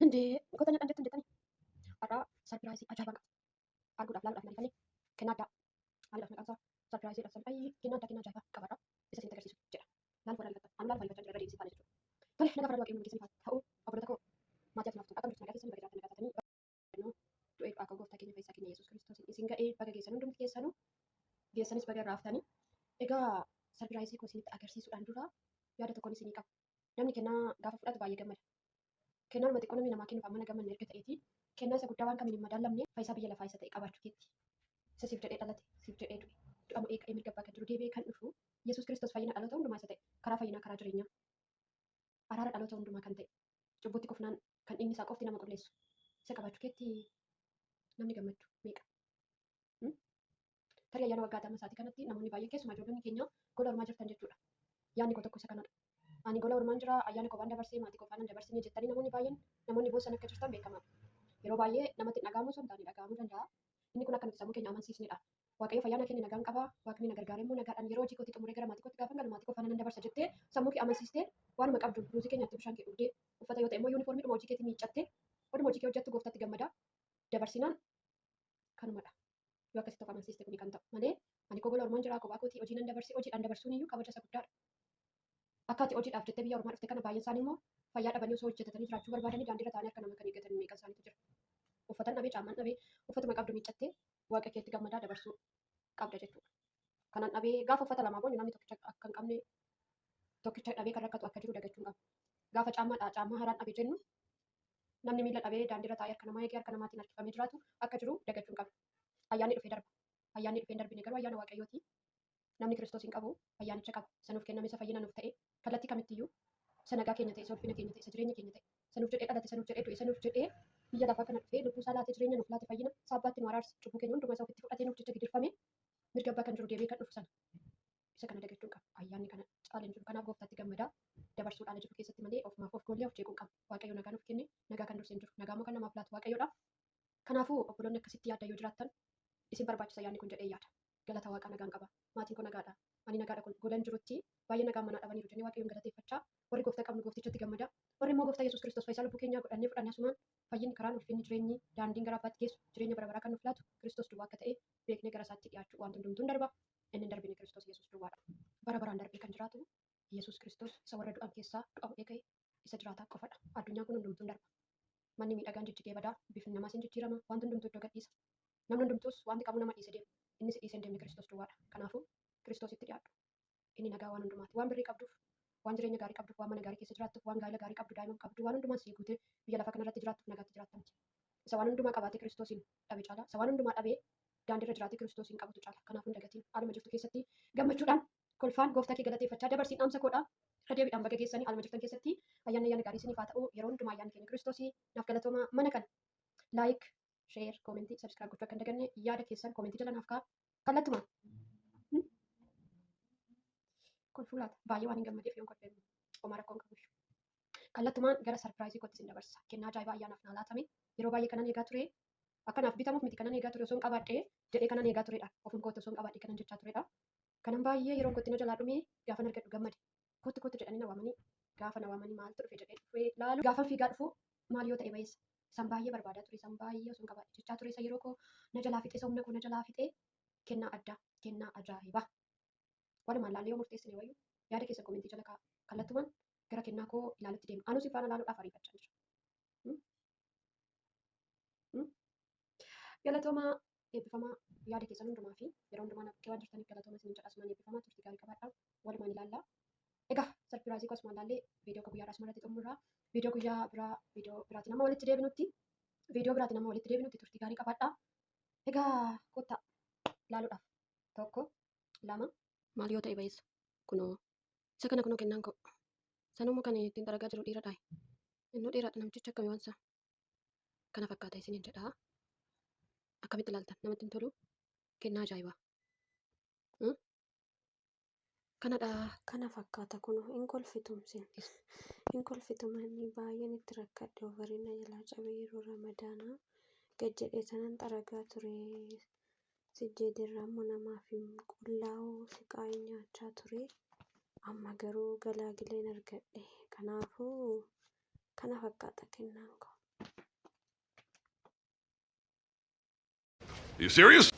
Indee goota nyaadhaan jettan har'aa sarpiraayizii ajaa'ibaa qaba. Arguudhaaf laaluudhaaf mariifanii kennaa addaa maaliidhaaf maqaan isaa sarpiraayiziidhaaf salphii kennaa addaa kennaa ajaa'ibaa qabaadha. Isa siin agarsiisu jedha. Laaluuf warra argattan anu laaluuf alifachaa jira deebisii faana jechuudha. Tole nagaa farada waaqayyoon keessanii haa ta'u obbolota koo maatii ati naaftu akka nuti nagaa keessanii baga jiraatan nagaa taatanii du'ee akka gooftaa keenya fayyisaa keenya Yesuus Kiristoos isin ga'ee baga geessan hundumti keessanuu geessanis baga irraa haftanii egaa sarpiraayizii koo isinitti agarsiisuudhaan dura yaada tokkoon isinii qaba. Namni kennaa gaafa fudhatu baay'ee gammada. Kennaan xiqqoo namni namaa kennuuf amma na gammanne erga ta'eeti kennaa isa guddaa waan kamiin hin madaalamne fayyisaa biyya lafaa isa ta'e qabaachuu keetti. Isa siif jedhee dhalate siif jedhee du'e du'a eega'ee mirga bakka jiru deebi'ee kan dhufu Yesuus Kiristoos fayyina dhaloota hundumaa isa ta'e karaa fayyinaa karaa jireenyaa araara dhaloota hundumaa kan ta'e cubbutti kufnaan kan dhiigni isaa qofti nama qulleessu isa qabaachuu keetti namni gammachuu meeqa. Tarii ayyaana waggaa damma isaatii kanatti namoonni baay'een keessumaa ijoollonni keenya gola ormaa jirtan jechuudha. Yaadni koo tokko isa kanadha. Ani gola ormaan jira ayyaana koo waan dabarsee maatii koo faana dabarsine jettanii namoonni baay'een namoonni boosan akka jirtan beekamaadha. Yeroo baay'ee namatti dhaga'amu osoo hin taane dhaga'amuu danda'a. Inni kun akka nuti sammuu keenya amansiisnedha. Waaqayyo fayyaa keenya nagaan qaba. Waaqni na gargaaree immoo nagaadhaan yeroo hojii kootti xumuree gara maatii kootti gaafa galu maatii koo faana nan dabarsa jettee sammuu kee amansiistee waanuma qabdu ruuzii keenyatti bishaan kee dhugdee uffata yoo ta'e immoo yuunifoormiidhuma hojii keetti miiccattee oduma hojii kee hojjettu gooftaatti gammada dabarsinaan kanumadha. Yoo akkasitti of amansiiste kuni kan ta'u malee ani koo gola ormaan jira kophaa kootii hojii nan dabarsee hojiidhaan dabarsuun iyyuu kabaja isa guddaadha. Akka ati hojiidhaaf jettee biyya ormaa dhufte kana baay'een isaanii immoo fayyaa dhabanii osoo hojjetatanii jiraachuu barbaadanii daandiirra taa'anii akka nama kan eeggatan meeqa isaaniitu jira. Uffatan dhabee caammaan dhabee uffatuma qabdu miiccattee waaqa keetti gammadaa dabarsuu qabda jechuudha. Kanaan dhabee gaafa uffata lamaa boonu namni tokkicha akka hin qabne tokkicha dhabee kan rakkatu akka jiru dagachuun qaba. Gaafa caammaa haaraan dhabee jennu namni miila dhabee daandiirra taa'ee harka namaa eegee harka namaatiin harkifamee jiraatu akka jiru dagachuun qaba. Ayyaanni dhufee darba. Ayyaanni dhufee darbine garuu ayyaana waaqayyooti. Namni Kiristoos hin qabu ayyaanicha qaba. Isa nuuf kenname isa fayyina nuuf ta'e kallattii kamittiyyuu isa nagaa keenya ta'e isa ulfina keenya ta'e isa jireenya keenya ta'e isa nuuf jedhee dhalate isa nuuf jedhee du'e isa nuuf jedhee biyya lafaa kana dhufee lubbuu isaa laatee jireenya nuuf laate fayyina isaa abbaatti nu araarse cubbuu keenya hundumaa isaa ofitti fudhatee nuuf jecha gidirfame mirga abbaa kan jiru deebi'ee kan dhufu sana isa kana dagachuun qaba. Ayyaanni kana caaleen jiru kanaaf gooftaatti gammadaa dabarsuudhaan jiru keessatti malee ofumaaf of goollee of jeequun qaba. Waaqayyo nagaa nuuf kenne nagaa kan dursee hin jiru nagaa immoo kan namaaf laatu waaqayyoodha. Kanaafuu obboloonni akkasitti yaadda yoo jiraattan isin barbaachisa ayyaanni kun jedhee yaada. Galata waaqaa nagaan qaba. Maatiin koo nagaadha. Ani nagaadha kun golan jirutti baay'ee nagaan manaa dhabaniiru jennee waaqayyoon galateeffachaa warri gooftaa qabnu gooftichatti gammada. Warri immoo gooftaa Yesuus Kiristoos fayyisaa lubbuu keenyaa godhannee fudhannee asumaan fayyinni karaan ulfinni jireenyi daandiin gara abbaatti geessu jireenya bara baraa kan nuuf laatu Kiristoos duwwaa akka ta'e beeknee gara isaatti dhiyaachuu waan hundumtuun darba. Inni hin darbine Kiristoos Yesuus duwwaadha. Bara baraan darbee kan jiraatu Yesuus Kiristoos isa warra du'an keessaa du'a eegee isa jiraataa qofadha. Addunyaan kun hundumtuun darba. Manni miidhagaan jijjigee badaa bifni namaas hin jijjiirama wanti hundumtuu iddoo gadhiisa. Namni hundumtuus wanti qabu nama dhiise deema. Innis dhiise hin deemne Kiristoos duwwaadha. Kanaafuu Kiristoositti dhiyaadhu. Inni nagaa waan hundumaati. Waan birrii qabduuf, waan jireenya gaarii qabduuf, waan mana gaarii keessa jiraattuuf, waan gaa'ela gaarii qabdu, daa'imman qabdu, waan hundumaan sii guutee biyya lafaa kanarratti jiraattuuf nagaatti jiraattamti. Isa waan hundumaa qabaatee Kiristoosiin dhabe caala. Isa waan hundumaa dhabee daandiirra jiraatee Kiristoosiin qabutu caala. Kanaafuu hin dagatiin haaluma jirtu keessatti gammachuudhaan kolfaan gooftaa kee galateeffachaa dabarsiin dhaamsa koodhaa. Irra deebiidhaan baga geessanii haaluma jirtan keessatti ayyaana gaarii isiniif haa ta'u yeroo hundumaa ayyaanni keenya Kiristoosii naaf galatooma mana kana laayik, sheer, koomentii, sabskiraayib gochuu akka hin daganne yaada keessan koomentii jala naaf kaa'aa. Kallattumaan kolfuu laata baay'ee waan hin gammadeef yoon kolfee homaa rakkoo hin qabu. Kallattumaan gara sarpiraayizii kootti isin dabarsa. Kennaa ajaa'ibaa ayyaanaaf naa laatame yeroo baay'ee kanan eegaa ture. Akkanaaf bitamuuf miti kanan eegaa ture osoo hin qabaadhee jedhee kanan eegaa turedha. Ofuma kootti osoo hin qabaadhee kanan jechaa turedha. Kanan baay'ee yeroon kootti na jalaa dhume gaafa argadhu gammade. Kootti jedhanii na waamanii gaafa na waamanii maaltu dhufe jedhee dhufee laalu gaafa fiigaa dhufu maal yoo ta'e bayeessa. San baay'ee barbaadaa ture san baay'ee osoo hin qabaadhe jechaa ture isa yeroo koo na jalaa fixee humna koo na jalaa fixee kennaa addaa kennaa ajaa'ibaa. Walumaan laallee yoo murteessine wayyu yaada keessa koomentii jala kaa'a. Kallattumaan gara kennaa koo ilaalutti deema. Anus ifaana ilaaluudhaaf ariifachaa jira. Galatoomaa eebbifamaa yaada keessan hundumaa fi yeroo hundumaa naqqee waan jirtaniif galatooma isin jedha asumaan eebbifamaa turtii gaarii qabaadhaa. Walumaan ilaallaa. Egaa sarpiraayizii koo asumaan laallee viidiyoo koo guyyaa irratti xumurraa. Viidiyoo guyyaa biraa viidiyoo biraatiin amma walitti deebinutti turtii gaarii qabaadhaa. Egaa kottaa ilaaluudhaaf tokko lama maal yoo ta'e bayeessa kunoo isa kana kunoo kennaan koo sanuma kan ittiin dalagaa jiru dhiiradhaa. Innoo dhiiradha namtichi akkamii waansa kana fakkaata isiniin jedhaa. Akkamitti ilaaltan namatti hin tolu kennaa ajaa'ibaa. Kanadha. Kana fakkaata kun hin kolfitumsin. Hin kolfitumanii baay'een itti rakkadhe overina jalaa cabee yeroo ramadaanaa gad jedhee sanan xaragaa ture. Sijjeedirraa immoo namaaf qullaa'uu siqaa nyaachaa ture. Amma garuu galaagileen argadhe. Kanaafuu kana fakkaata kennaan koo. you serious?